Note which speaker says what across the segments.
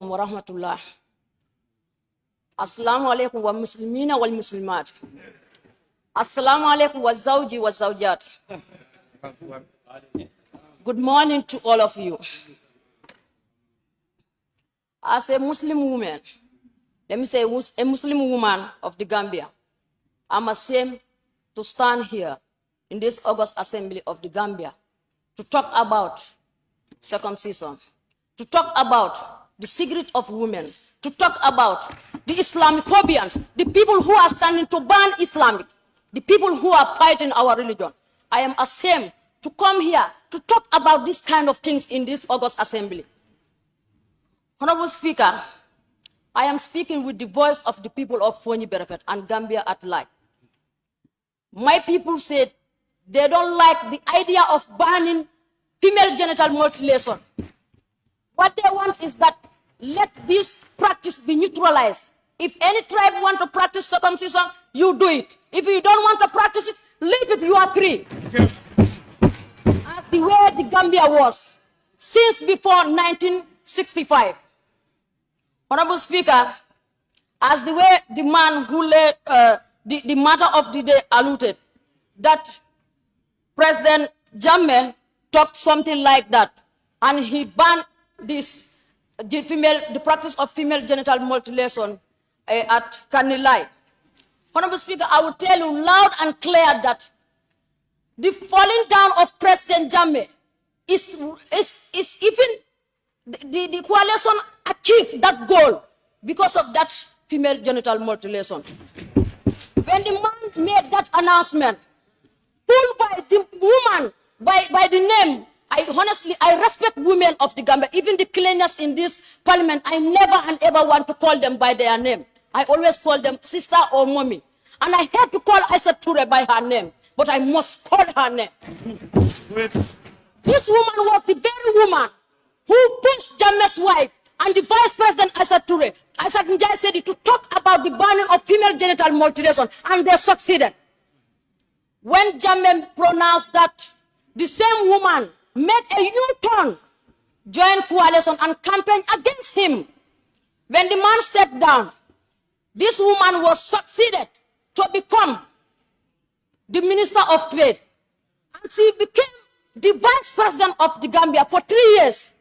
Speaker 1: warahmatullah. Assalamu alaikum wa muslimina wal muslimat. Assalamu alaikum wa zawji wa zawjat. Good morning to all of you. As a Muslim woman, let me say a Muslim woman of the Gambia, I'm ashamed to stand here in this August Assembly of the Gambia to talk about circumcision, to talk about the secret of women, to talk about the Islamophobians, the people who are standing to ban Islamic, the people who are fighting our religion. I am ashamed to come here to talk about this kind of things in this August Assembly. Honorable Speaker, I am speaking with the voice of the people of Fonyi Berefet and Gambia at large. My people said they don't like the idea of banning female genital mutilation. What they want is that let this practice be neutralized. If any tribe want to practice circumcision, you do it. If you don't want to practice it, leave it, you are free. As the way the Gambia was since before 1965. Honorable Speaker, as the way the man who led the matter of the day alluded, that President Jammeh talked something like that, and he banned this, the practice of female genital mutilation at Kanilai. Honorable Speaker, I will tell you loud and clear that the falling down of President Jammeh is even the coalition achieved that goal because of that female genital mutilation. When the man made that announcement, pulled by the woman, by the name, I respect women of the Gambia, even the cleaners in this parliament. I never and ever want to call them by their name. I always call them sister or mommy. And I had to call Aisha Toure by her name, but I must call her name. This woman was the very woman who pushed Jammeh's wife and the Vice President Aisha Toure, Aisha Njai said to talk about the banning of female genital mutilation, and they succeeded. When Jammeh pronounced that, the same woman made a U-turn, joined coalition and campaigned against him. When the man stepped down, this woman was succeeded to become the Minister of Trade. And she became the Vice President of the Gambia for 3 years.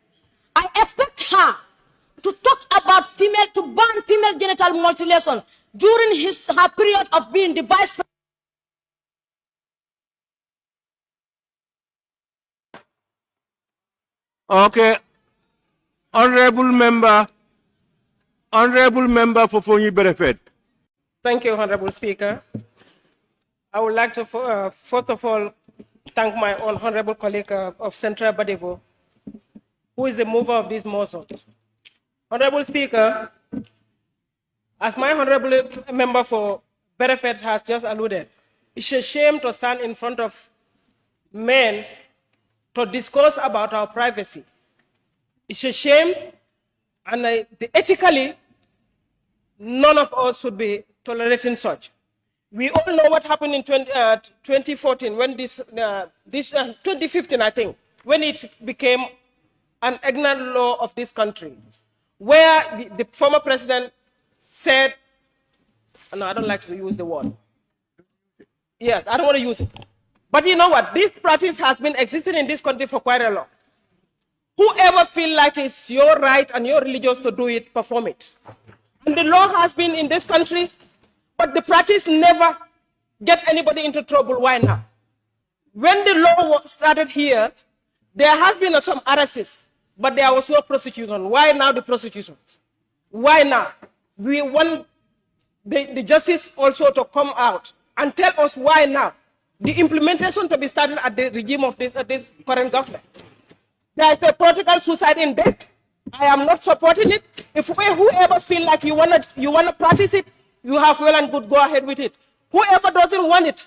Speaker 1: I expect her to talk about to ban female genital mutilation during her period of being the Vice President.
Speaker 2: Okay, honorable member for Fonyi Berefet.
Speaker 3: Thank you, Honorable Speaker. I would like to, first of all, thank my own honorable colleague of Central Badevo, who is the mover of this motion. Honorable Speaker, as my honorable member for Berefet has just alluded, it's a shame to stand in front of men to discuss about our privacy. It's a shame, and ethically, none of us should be tolerating such. We all know what happened in 2014, when 2015, I think, when it became an ignorant law of this country, where the former president said, no, I don't like to use the word. Yes, I don't want to use it. But you know what? This practice has been existing in this country for quite a long. Whoever feel like it's your right and you're religious to do it, perform it. And the law has been in this country, but the practice never get anybody into trouble. Why now? When the law started here, there has been some arrests, but there was no prosecution. Why now the prosecutions? Why now? We want the justice also to come out and tell us why now. The implementation to be started at the regime of this current government. There is a political suicide in this. I am not supporting it. If whoever feel like you wanna practice it, you have well and good, go ahead with it. Whoever doesn't want it,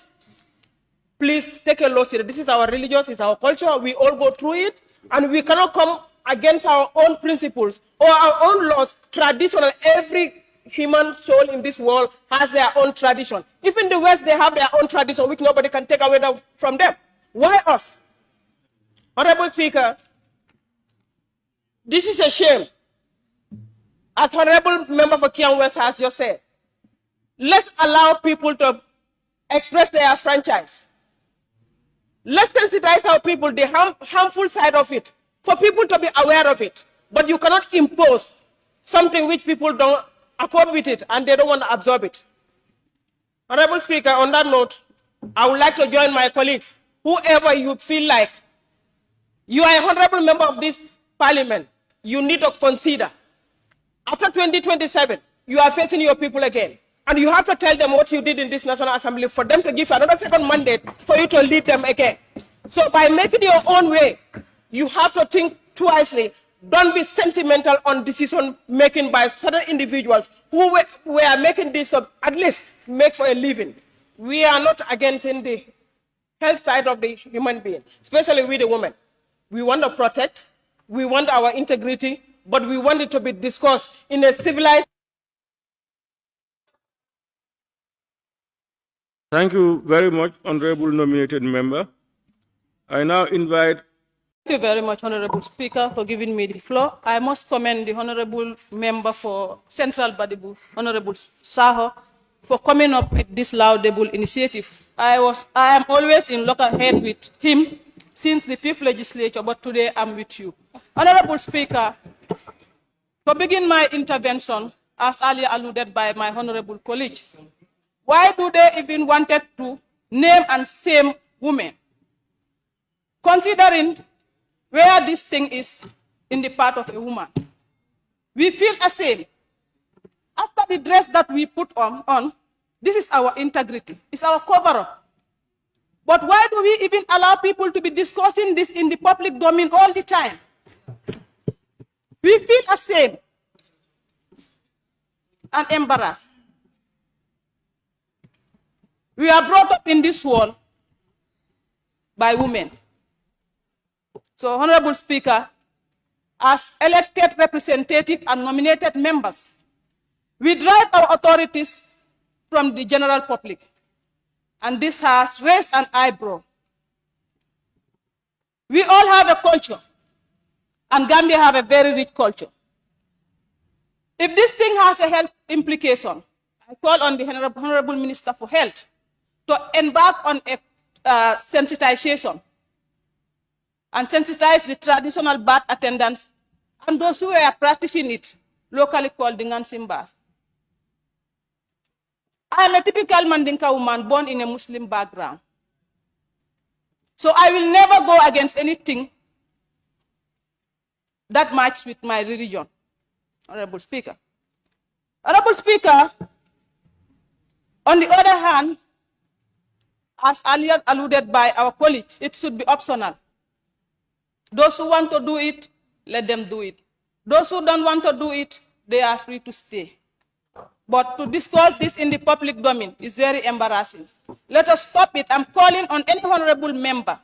Speaker 3: please take a look. This is our religion, it's our culture. We all go through it, and we cannot come against our own principles or our own laws. Traditional, every human soul in this world has their own tradition. Even in the West, they have their own tradition, which nobody can take away from them. Why us? Honorable Speaker, this is a shame. as Honorable Member for Kiang West has just said, let's allow people to express their franchise. Let's sensitize our people, the harmful side of it, for people to be aware of it. But you cannot impose something which people don't accord with it and they don't want to absorb it. Honorable Speaker, on that note, I would like to join my colleagues. Whoever you feel like you are a honorable member of this parliament, you need to consider. After 2027, you are facing your people again. And you have to tell them what you did in this National Assembly for them to give you another second mandate for you to lead them again. So by making your own way, you have to think twicely. Don't be sentimental on decision making by certain individuals who were making this to at least make for a living. We are not against in the health side of the human being, especially with the women. We want to protect, we want our integrity, but we want it to be discussed in a civilized.
Speaker 2: Thank you very much, Honorable Nominated Member. I now invite.
Speaker 4: Thank you very much, Honorable Speaker, for giving me the floor. I must commend the Honorable Member for Central Badibu, Honorable Saho, for coming up with this laudable initiative. I am always in lockerhead with him since the 5th legislature, but today I'm with you. Honorable Speaker, to begin my intervention, as earlier alluded by my honorable colleague, why do they even wanted to name and shame women? Considering where this thing is in the part of a woman, we feel ashamed. After the dress that we put on, this is our integrity, it's our cover-up. But why do we even allow people to be discussing this in the public domain all the time? We feel ashamed and embarrassed. We are brought up in this world by women. So, Honorable Speaker, as elected representatives and nominated members, we drive our authorities from the general public. And this has raised an eyebrow. We all have a culture, and Gambia have a very rich culture. If this thing has a health implication, I call on the Honorable Minister for Health to embark on a sensitization and sensitize the traditional birth attendants and those who are practicing it, locally called the Ngansimbas. I am a typical Mandinka woman born in a Muslim background. So I will never go against anything that matches with my religion, Honorable Speaker. Honorable Speaker, on the other hand, as earlier alluded by our colleagues, it should be optional. Those who want to do it, let them do it. Those who don't want to do it, they are free to stay. But to discuss this in the public domain is very embarrassing. Let us stop it. I'm calling on any honorable member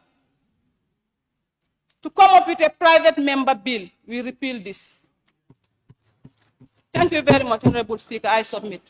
Speaker 4: to come up with a private member bill. We repeal this. Thank you very much, Honorable Speaker. I submit.